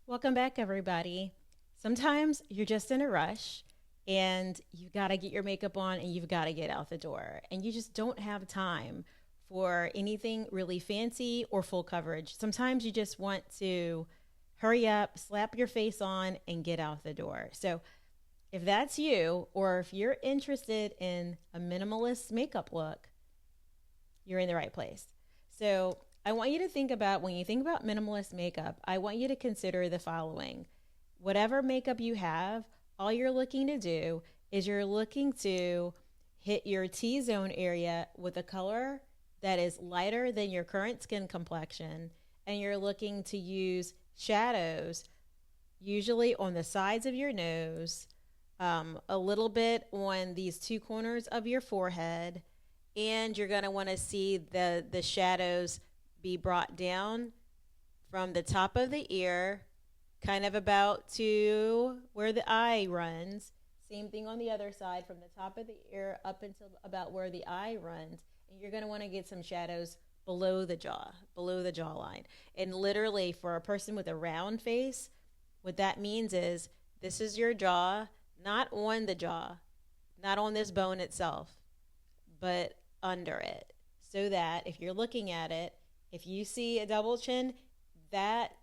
Welcome back, everybody. Sometimes you're just in a rush and you've got to get your makeup on and you've got to get out the door, and you just don't have time for anything really fancy or full coverage. Sometimes you just want to hurry up, slap your face on, and get out the door. So, if that's you, or if you're interested in a minimalist makeup look, you're in the right place. So I want you to think about, when you think about minimalist makeup, I want you to consider the following. Whatever makeup you have, all you're looking to do is you're looking to hit your T zone area with a color that is lighter than your current skin complexion, and you're looking to use shadows, usually on the sides of your nose, a little bit on these two corners of your forehead, and you're going to want to see the shadows be brought down from the top of the ear, kind of about to where the eye runs. Same thing on the other side, from the top of the ear up until about where the eye runs. And you're going to want to get some shadows below the jaw, below the jawline. And literally, for a person with a round face, what that means is this is your jaw, not on the jaw, not on this bone itself, but under it. So that if you're looking at it, if you see a double chin, that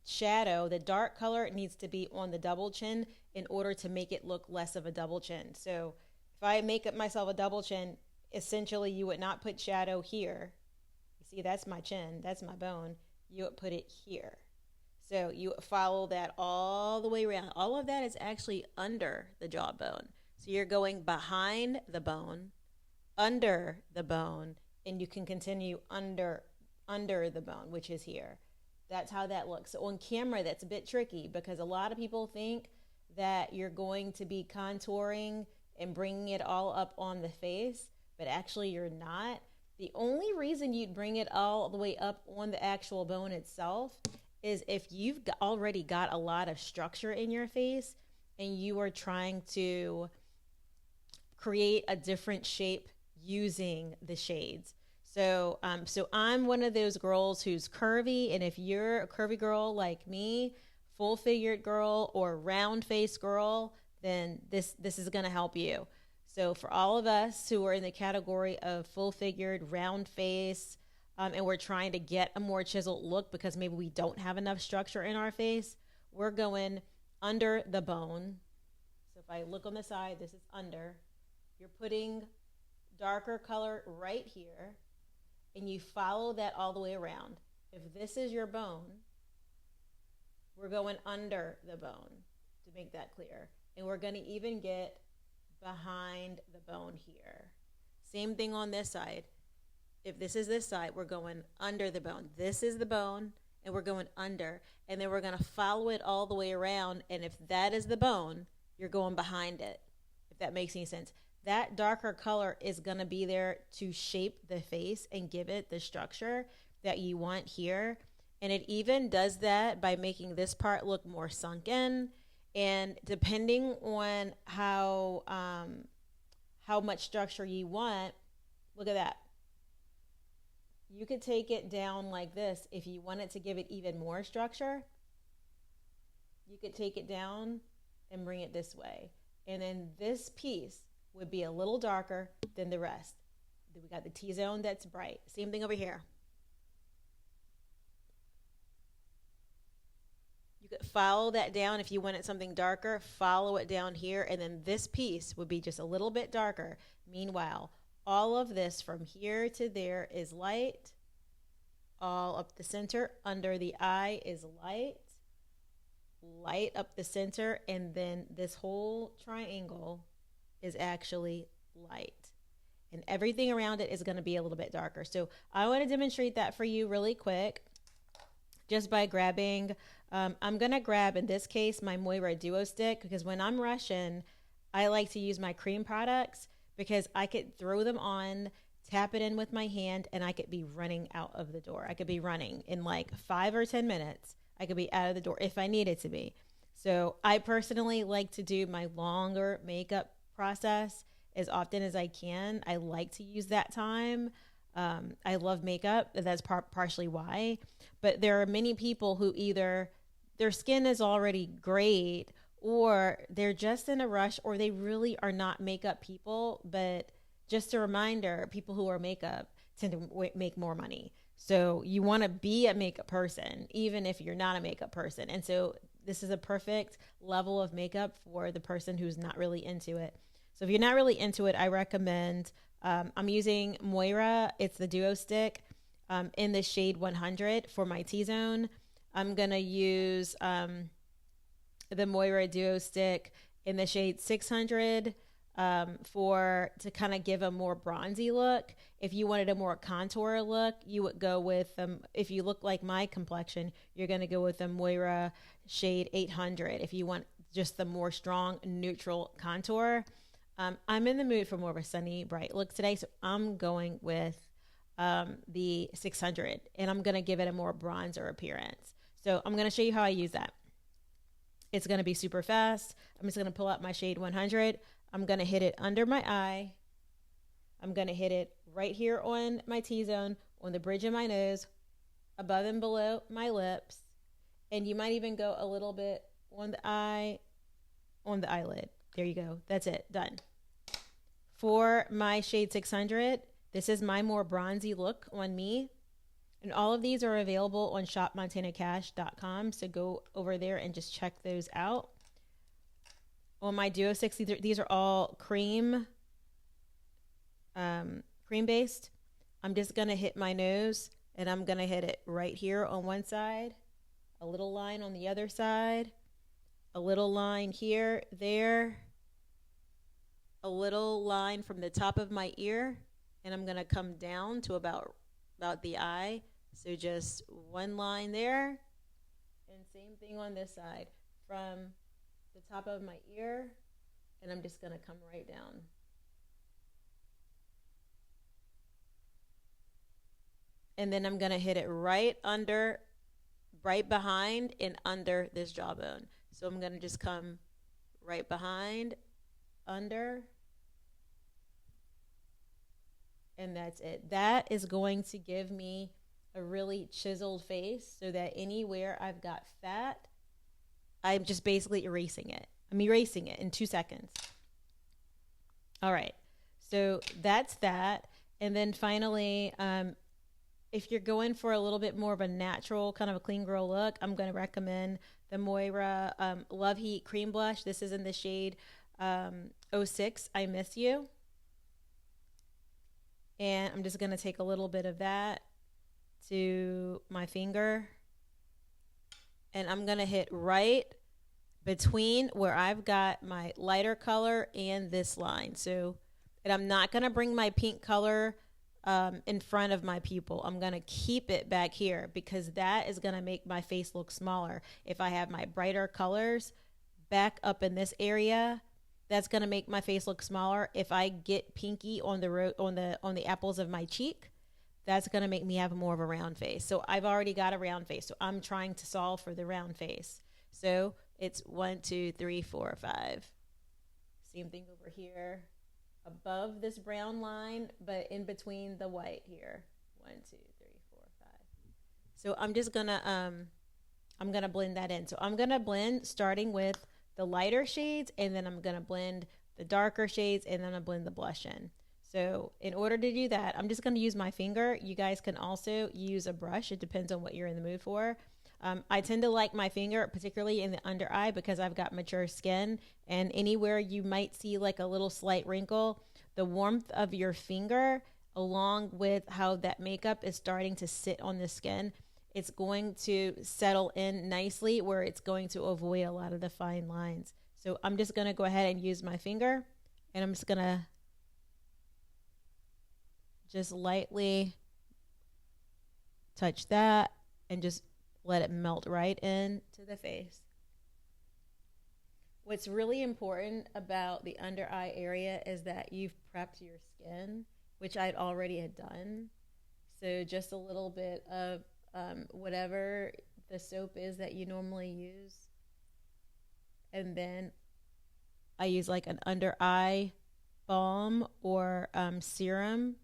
shadow, the dark color, needs to be on the double chin in order to make it look less of a double chin. So if I make up myself a double chin, essentially you would not put shadow here. You see, that's my chin, that's my bone. You would put it here. So you follow that all the way around. All of that is actually under the jawbone. So you're going behind the bone, under the bone, and you can continue under the bone, which is here. That's how that looks. So on camera, that's a bit tricky because a lot of people think that you're going to be contouring and bringing it all up on the face, but actually you're not. The only reason you'd bring it all the way up on the actual bone itself is if you've already got a lot of structure in your face and you are trying to create a different shape using the shades. So I'm one of those girls who's curvy, and if you're a curvy girl like me, full figured girl or round face girl, then this is going to help you. So for all of us who are in the category of full figured, round face, and we're trying to get a more chiseled look because maybe we don't have enough structure in our face, we're going under the bone. So if I look on the side, this is under. You're putting darker color right here, and you follow that all the way around. If this is your bone, we're going under the bone to make that clear. And we're going to even get behind the bone here. Same thing on this side. If this is this side, we're going under the bone. This is the bone, and we're going under. And then we're going to follow it all the way around. And if that is the bone, you're going behind it, if that makes any sense. That darker color is going to be there to shape the face and give it the structure that you want here. And it even does that by making this part look more sunken. And depending on how much structure you want, look at that. You could take it down like this. If you wanted to give it even more structure, you could take it down and bring it this way. And then this piece would be a little darker than the rest. Then we got the T-zone that's bright. Same thing over here. You could follow that down if you wanted something darker. Follow it down here, and then this piece would be just a little bit darker. Meanwhile, all of this from here to there is light. All up the center under the eye is light. Light up the center, and then this whole triangle is actually light, and everything around it is going to be a little bit darker. So I want to demonstrate that for you really quick just by grabbing, I'm going to grab, in this case, my Moira Duo Stick, because when I'm rushing, I like to use my cream products because I could throw them on, tap it in with my hand, and I could be running out of the door. I could be running in like 5 or 10 minutes. I could be out of the door if I needed to be. So I personally like to do my longer makeup process as often as I can. I like to use that time. I love makeup. That's partially why. But there are many people who either their skin is already great, or they're just in a rush, or they really are not makeup people. But just a reminder, people who are makeup tend to make more money. So you want to be a makeup person, even if you're not a makeup person. And so this is a perfect level of makeup for the person who's not really into it. So if you're not really into it, I recommend, I'm using Moira. It's the Duo Stick in the shade 100 for my T-zone. I'm going to use the Moira Duo Stick in the shade 600 to kind of give a more bronzy look. If you wanted a more contour look, you would go with if you look like my complexion, you're going to go with the Moira shade 800 if you want just the more strong neutral contour. I'm in the mood for more of a sunny, bright look today, so I'm going with the 600, and I'm going to give it a more bronzer appearance. So I'm going to show you how I use that. It's going to be super fast. I'm just going to pull out my shade 100. I'm going to hit it under my eye. I'm going to hit it right here on my T-zone, on the bridge of my nose, above and below my lips. And you might even go a little bit on the eye, on the eyelid. There you go. That's it. Done. For my shade 600, this is my more bronzy look on me. And all of these are available on shopmontanacash.com. So go over there and just check those out. On my Duo 6, these are all cream based. I'm just going to hit my nose, and I'm going to hit it right here on one side, a little line on the other side, a little line here, there, a little line from the top of my ear, and I'm going to come down to about the eye. So just one line there, and same thing on this side from the top of my ear, and I'm just going to come right down. And then I'm going to hit it right behind and under this jawbone. So I'm going to just come right behind, under, and that's it. That is going to give me a really chiseled face, so that anywhere I've got fat, I'm just basically erasing it. I'm erasing it in 2 seconds. All right. So that's that. And then finally, if you're going for a little bit more of a natural, kind of a clean girl look, I'm going to recommend the Moira Love Heat Cream Blush. This is in the shade 06, I Miss You. And I'm just going to take a little bit of that to my finger. And I'm going to hit right between where I've got my lighter color and this line. So, and I'm not going to bring my pink color in front of my pupil. I'm going to keep it back here, because that is going to make my face look smaller. If I have my brighter colors back up in this area, that's going to make my face look smaller. If I get pinky on the apples of my cheek, that's going to make me have more of a round face. So I've already got a round face, so I'm trying to solve for the round face. So it's 1, 2, 3, 4, 5. Same thing over here, above this brown line, but in between the white here. 1, 2, 3, 4, 5. So I'm just gonna I'm gonna blend that in. So I'm gonna blend starting with the lighter shades, and then I'm gonna blend the darker shades, and then I blend the blush in. So in order to do that, I'm just going to use my finger. You guys can also use a brush. It depends on what you're in the mood for. I tend to like my finger, particularly in the under eye, because I've got mature skin, and anywhere you might see like a little slight wrinkle, the warmth of your finger, along with how that makeup is starting to sit on the skin, it's going to settle in nicely where it's going to avoid a lot of the fine lines. So I'm just going to go ahead and use my finger, and I'm just going to just lightly touch that and just let it melt right into the face. What's really important about the under eye area is that you've prepped your skin, which I'd already had done. So just a little bit of whatever the soap is that you normally use. And then I use like an under eye balm or serum,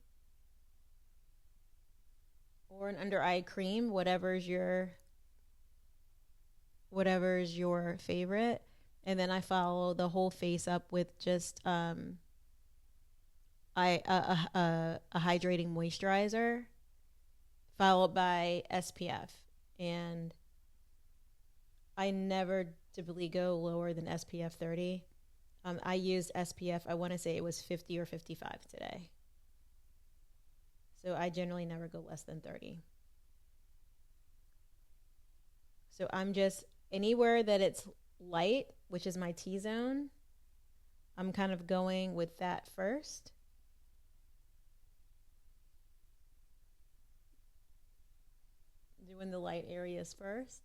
or an under eye cream, whatever's your whatever's your favorite. And then I follow the whole face up with just a hydrating moisturizer, followed by SPF. And I never typically go lower than SPF 30. I used SPF, I want to say it was 50 or 55 today. So I generally never go less than 30. So I'm just anywhere that it's light, which is my T-zone, I'm kind of going with that first. Doing the light areas first.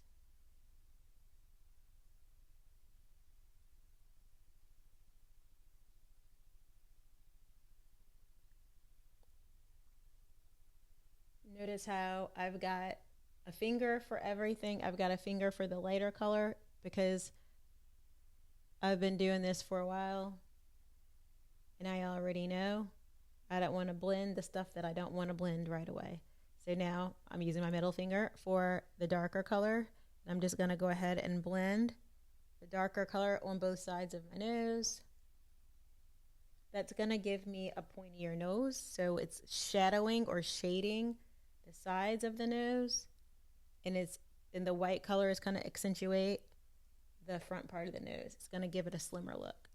Notice how I've got a finger for everything. I've got a finger for the lighter color because I've been doing this for a while and I already know I don't want to blend the stuff that I don't want to blend right away. So now I'm using my middle finger for the darker color. I'm just going to go ahead and blend the darker color on both sides of my nose. That's going to give me a pointier nose. So it's shadowing or shading the sides of the nose. And the white color is going to accentuate the front part of the nose. It's going to give it a slimmer look.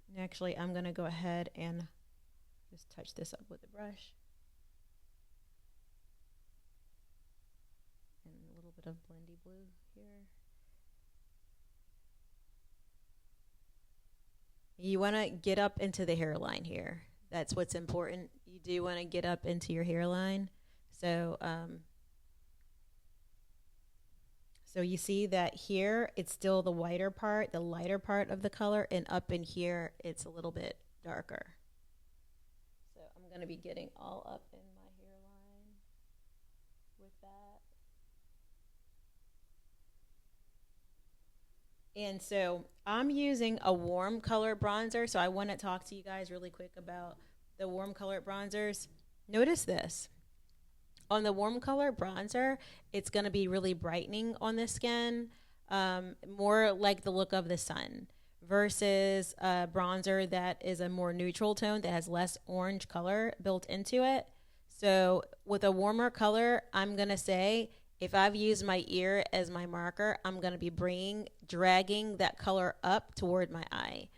And actually, I'm going to go ahead and just touch this up with the brush. And a little bit of blendy blue here. You want to get up into the hairline here. That's what's important. You do want to get up into your hairline. So, so you see that here, it's still the whiter part, the lighter part of the color, and up in here, it's a little bit darker. So I'm going to be getting all up in my hairline with that. And so I'm using a warm color bronzer. So I want to talk to you guys really quick about the warm color bronzers. Notice this. On the warm color bronzer, it's going to be really brightening on the skin, more like the look of the sun, versus a bronzer that is a more neutral tone that has less orange color built into it. So with a warmer color, I'm going to say, if I've used my ear as my marker, I'm going to be dragging that color up toward my eye.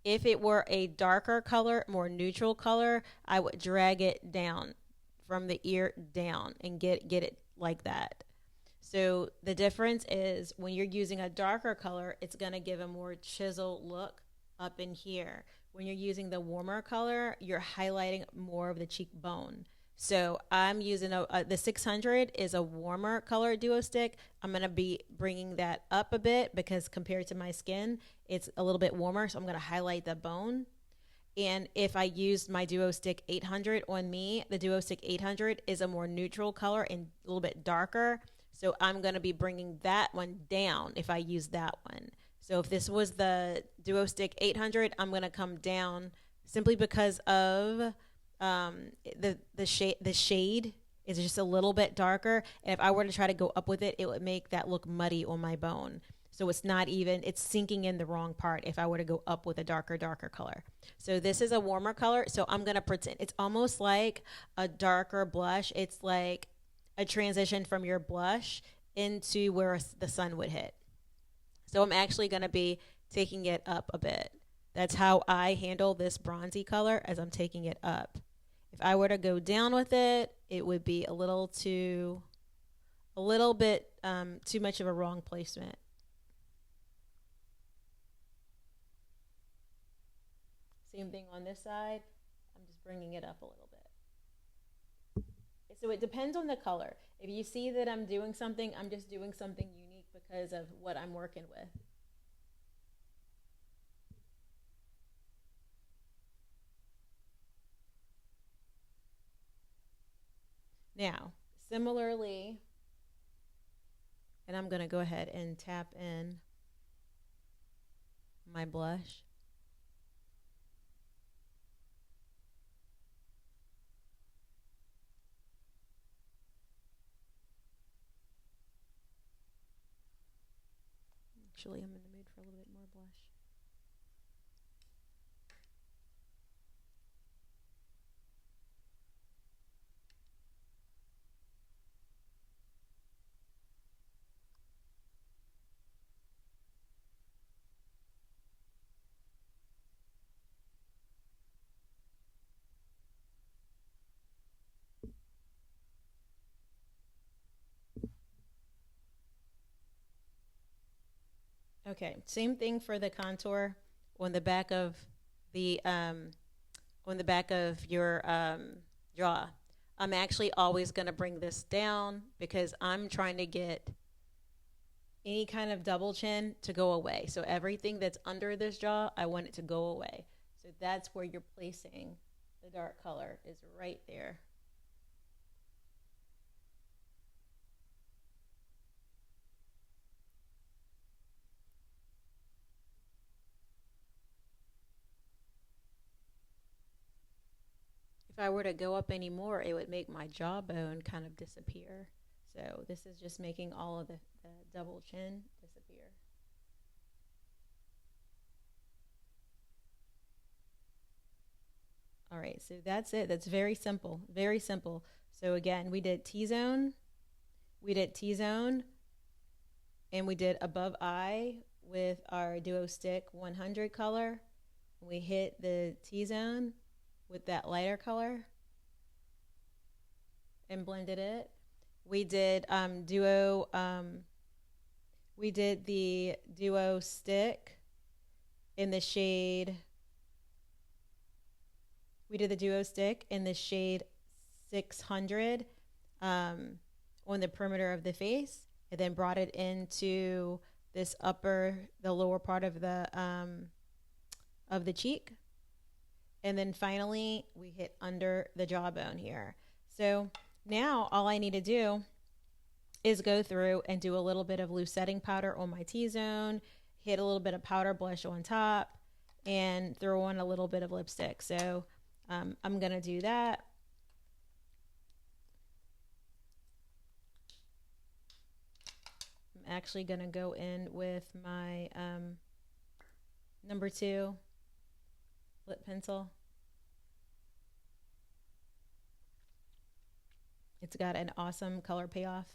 If it were a darker color, more neutral color, I would drag it down from the ear down and get it like that. So the difference is when you're using a darker color, it's going to give a more chiseled look up in here. When you're using the warmer color, you're highlighting more of the cheekbone. So I'm using the 600 is a warmer color duo stick. I'm going to be bringing that up a bit because compared to my skin, it's a little bit warmer. So I'm going to highlight the bone. And if I used my Duo Stick 800 on me, the Duo Stick 800 is a more neutral color and a little bit darker. So I'm going to be bringing that one down if I use that one. So if this was the Duo Stick 800, I'm going to come down simply because of the shade is just a little bit darker. And if I were to try to go up with it, it would make that look muddy on my bone. So it's not even, it's sinking in the wrong part if I were to go up with a darker color. So this is a warmer color. So I'm going to pretend it's almost like a darker blush. It's like a transition from your blush into where the sun would hit. So I'm actually going to be taking it up a bit. That's how I handle this bronzy color as I'm taking it up. If I were to go down with it, it would be a little bit too much of a wrong placement. Same thing on this side. I'm just bringing it up a little bit. So it depends on the color. If you see that I'm doing something, I'm just doing something unique because of what I'm working with. Now, similarly, and I'm going to go ahead and tap in my blush. Actually, I'm in the mood for a little bit more blush. Okay, same thing for the contour on the back of the your jaw. I'm actually always going to bring this down because I'm trying to get any kind of double chin to go away. So everything that's under this jaw, I want it to go away. So that's where you're placing the dark color, is right there. If I were to go up any more, it would make my jawbone kind of disappear. So this is just making all of the double chin disappear. All right, so that's it. That's very simple, very simple. So again, we did T-zone, and we did above eye with our Duo Stick 100 color. We hit the T-zone with that lighter color and blended it. We did we did the Duo Stick in the shade. We did the Duo Stick in the shade 600 on the perimeter of the face, and then brought it into this the lower part of the cheek. And then finally, we hit under the jawbone here. So now all I need to do is go through and do a little bit of loose setting powder on my T-zone, hit a little bit of powder blush on top, and throw on a little bit of lipstick. So I'm going to do that. I'm actually going to go in with my number 2 lip pencil. It's got an awesome color payoff.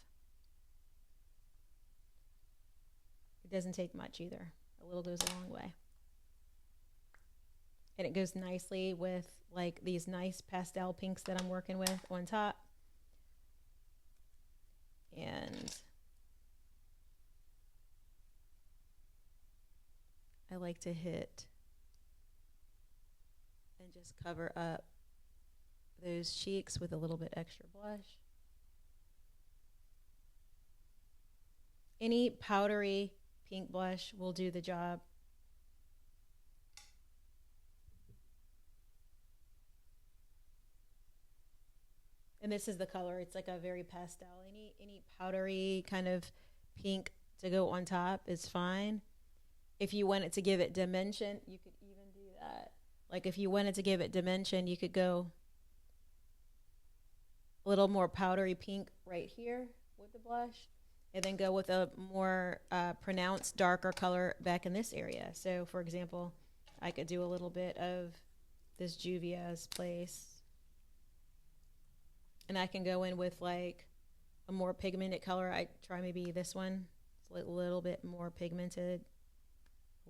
It doesn't take much either. A little goes a long way. And it goes nicely with like these nice pastel pinks that I'm working with on top. And I like to hit and just cover up those cheeks with a little bit extra blush. Any powdery pink blush will do the job. And this is the color. It's like a very pastel. Any powdery kind of pink to go on top is fine. If you wanted to give it dimension, you could even do that. Like if you wanted to give it dimension, you could go a little more powdery pink right here with the blush, and then go with a more pronounced darker color back in this area. So for example, I could do a little bit of this Juvia's Place. And I can go in with like a more pigmented color. I try maybe this one. It's a little bit more pigmented.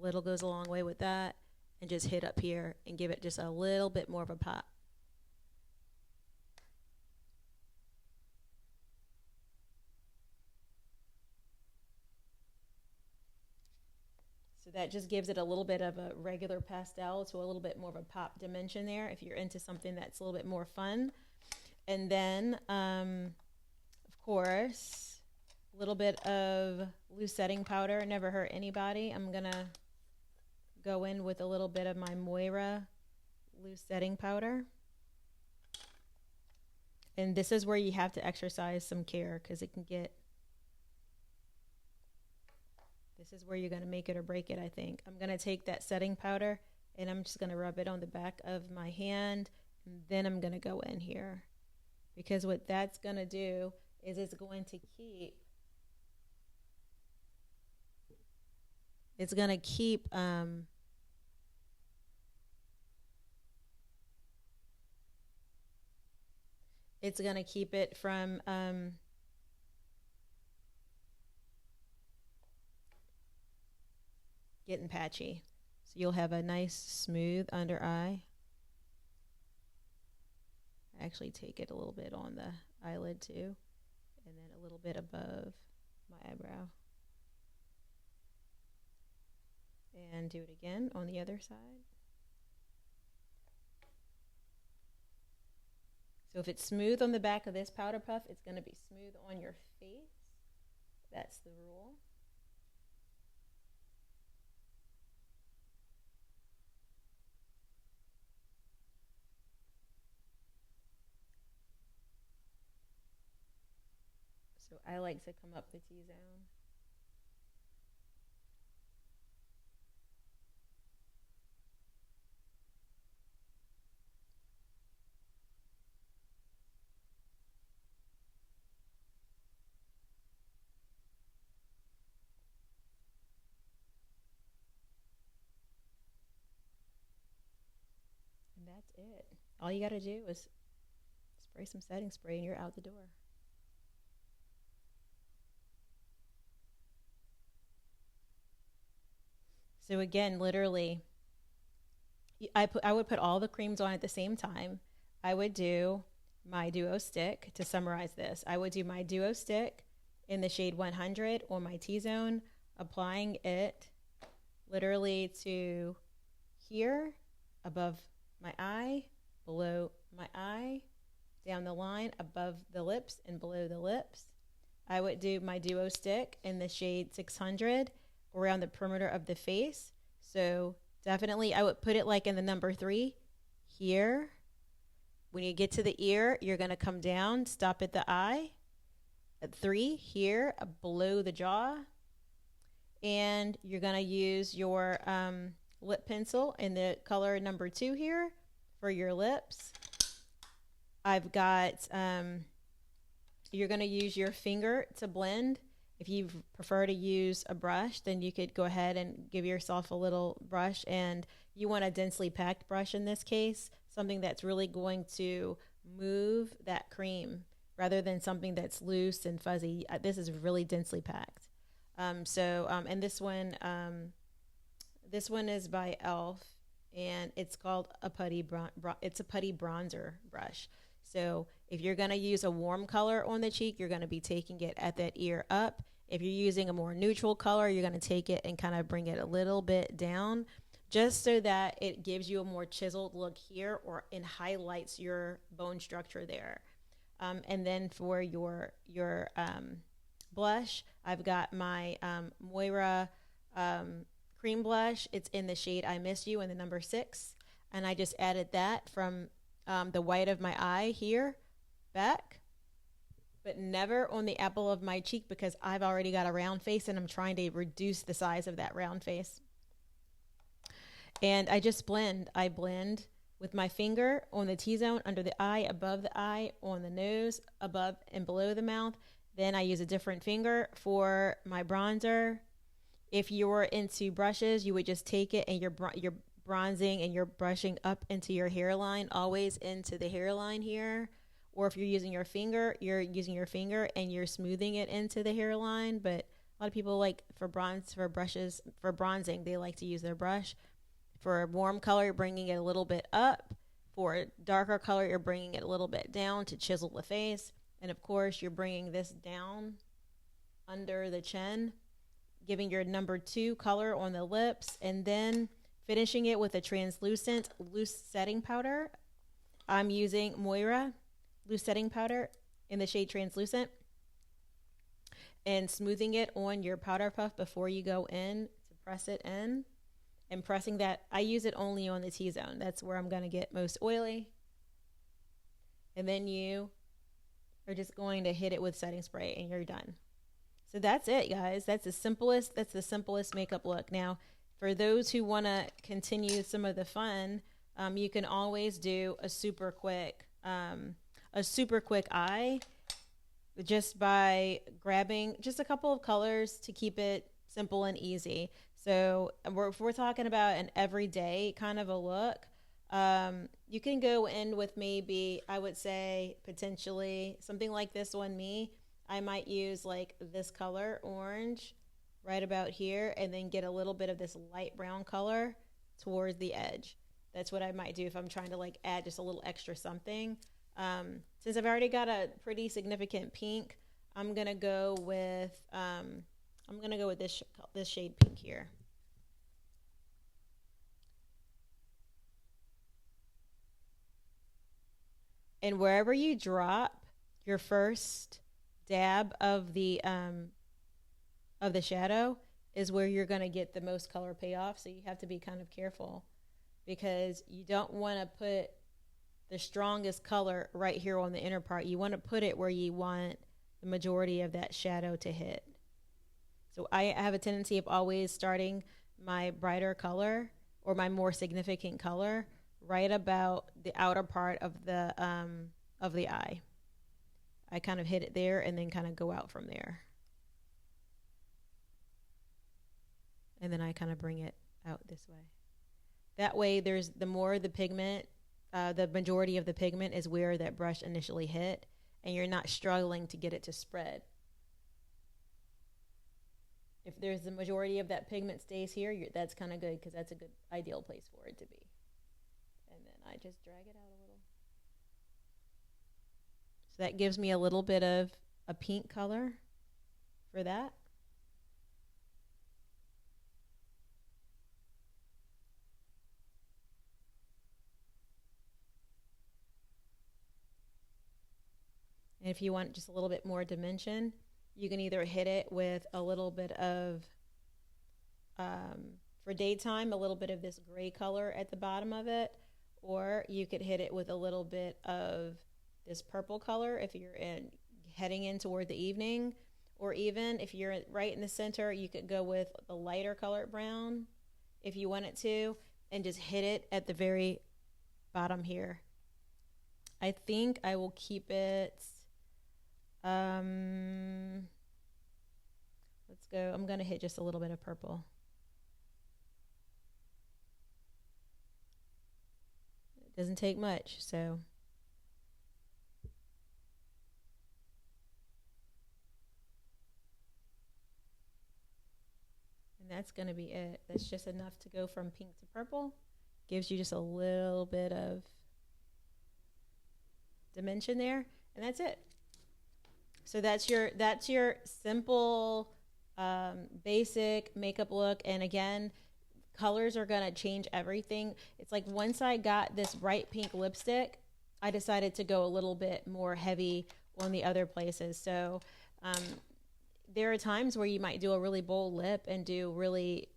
Little goes a long way with that. And just hit up here and give it just a little bit more of a pop. So that just gives it a little bit of a regular pastel to a little bit more of a pop dimension there if you're into something that's a little bit more fun. And then, of course, a little bit of loose setting powder. Never hurt anybody. I'm going to go in with a little bit of my Moira loose setting powder. And this is where you have to exercise some care because it can get... This is where you're going to make it or break it, I think. I'm going to take that setting powder and I'm just going to rub it on the back of my hand. And then I'm going to go in here. Because what that's going to do is it's going to keep It's going to keep it from getting patchy. So you'll have a nice smooth under eye. Actually take it a little bit on the eyelid too, and then a little bit above my eyebrow. And do it again on the other side. So if it's smooth on the back of this powder puff, it's going to be smooth on your face. That's the rule. So I like to come up the T-zone. And that's it. All you got to do is spray some setting spray and you're out the door. So again, literally, I would put all the creams on at the same time. I would do my duo stick to summarize this. I would do my duo stick in the shade 100 on my T-zone, applying it literally to here, above my eye, below my eye, down the line, above the lips and below the lips. I would do my duo stick in the shade 600 around the perimeter of the face. So definitely I would put it like in the number 3 here. When you get to the ear, you're going to come down, stop at the eye. At 3 here, below the jaw. And you're going to use your lip pencil in the color number 2 here for your lips. I've got, you're going to use your finger to blend. If you prefer to use a brush, then you could go ahead and give yourself a little brush, and you want a densely packed brush in this case, something that's really going to move that cream rather than something that's loose and fuzzy. This is really densely packed. And this one is by e.l.f. and it's called a putty bronzer brush. So if you're going to use a warm color on the cheek, you're going to be taking it at that ear up. If you're using a more neutral color, you're going to take it and kind of bring it a little bit down, just so that it gives you a more chiseled look here, or it highlights your bone structure there. And then for your blush, I've got my Moira cream blush. It's in the shade I Miss You in the number 6. And I just added that from the white of my eye here back, but never on the apple of my cheek, because I've already got a round face and I'm trying to reduce the size of that round face. And I just blend. I blend with my finger on the T-zone, under the eye, above the eye, on the nose, above and below the mouth. Then I use a different finger for my bronzer. If you're into brushes, you would just take it and you're bronzing and you're brushing up into your hairline, always into the hairline here. Or if you're using your finger and you're smoothing it into the hairline. But a lot of people like for bronzing, they like to use their brush. For a warm color, you're bringing it a little bit up. For a darker color, you're bringing it a little bit down to chisel the face. And of course, you're bringing this down under the chin, giving your number 2 color on the lips, and then finishing it with a translucent loose setting powder. I'm using Moira loose setting powder in the shade translucent, and smoothing it on your powder puff before you go in to press it in. And pressing that, I use it only on the T-zone. That's where I'm going to get most oily. And then you are just going to hit it with setting spray and you're done. So that's it, guys. That's the simplest makeup look. Now, for those who want to continue some of the fun, you can always do a super quick eye, just by grabbing just a couple of colors to keep it simple and easy. So if we're talking about an everyday kind of a look, you can go in with maybe, I would say potentially something like this one, me. I might use like this color, orange, right about here, and then get a little bit of this light brown color towards the edge. That's what I might do if I'm trying to like add just a little extra something. Since I've already got a pretty significant pink, I'm gonna go with this shade pink here. And wherever you drop your first dab of the shadow is where you're going to get the most color payoff. So you have to be kind of careful because you don't want to put the strongest color right here on the inner part. You want to put it where you want the majority of that shadow to hit. So I have a tendency of always starting my brighter color or my more significant color right about the outer part of the eye. I kind of hit it there and then kind of go out from there. And then I kind of bring it out this way. That way there's the more the pigment, the majority of the pigment is where that brush initially hit, and you're not struggling to get it to spread. If there's the majority of that pigment stays here, that's kind of good because that's a good ideal place for it to be. And then I just drag it out a little. So that gives me a little bit of a pink color for that. And if you want just a little bit more dimension, you can either hit it with a little bit of, for daytime, a little bit of this gray color at the bottom of it, or you could hit it with a little bit of this purple color if you're heading in toward the evening, or even if you're right in the center, you could go with the lighter colored brown if you wanted to, and just hit it at the very bottom here. I think I will keep it. Let's go. I'm going to hit just a little bit of purple. It doesn't take much, so. And that's going to be it. That's just enough to go from pink to purple. Gives you just a little bit of dimension there, and that's it. So that's your simple, basic makeup look. And again, colors are gonna change everything. It's like once I got this bright pink lipstick, I decided to go a little bit more heavy on the other places. So there are times where you might do a really bold lip and do really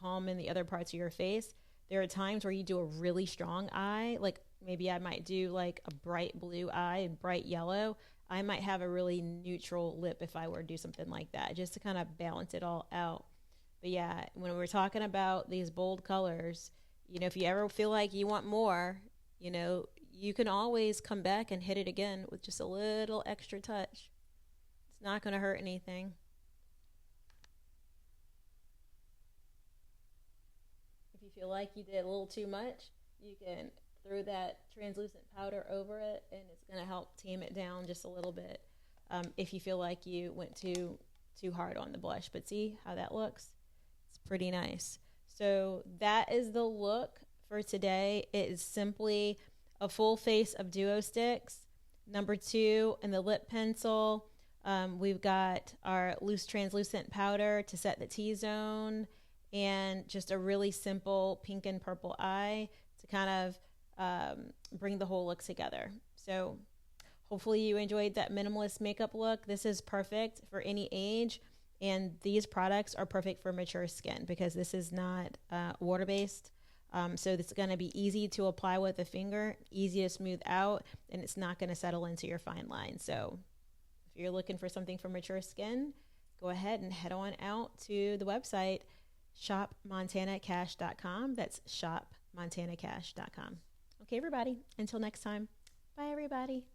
calm in the other parts of your face. There are times where you do a really strong eye, like maybe I might do like a bright blue eye and bright yellow. I might have a really neutral lip if I were to do something like that, just to kind of balance it all out. But yeah, when we're talking about these bold colors, you know, if you ever feel like you want more, you know, you can always come back and hit it again with just a little extra touch. It's not going to hurt anything. If you feel like you did a little too much, you can throw that translucent powder over it, and it's going to help tame it down just a little bit if you feel like you went too hard on the blush. But see how that looks? It's pretty nice. So that is the look for today. It is simply a full face of duo sticks. Number 2 in the lip pencil. We've got our loose translucent powder to set the T-zone, and just a really simple pink and purple eye to kind of bring the whole look together. So hopefully you enjoyed that minimalist makeup look. This is perfect for any age, and these products are perfect for mature skin because this is not water-based. So it's going to be easy to apply with a finger, easy to smooth out, and it's not going to settle into your fine line. So if you're looking for something for mature skin, go ahead and head on out to the website shopmontanacash.com. That's shopmontanacash.com. Okay, everybody. Until next time. Bye, everybody.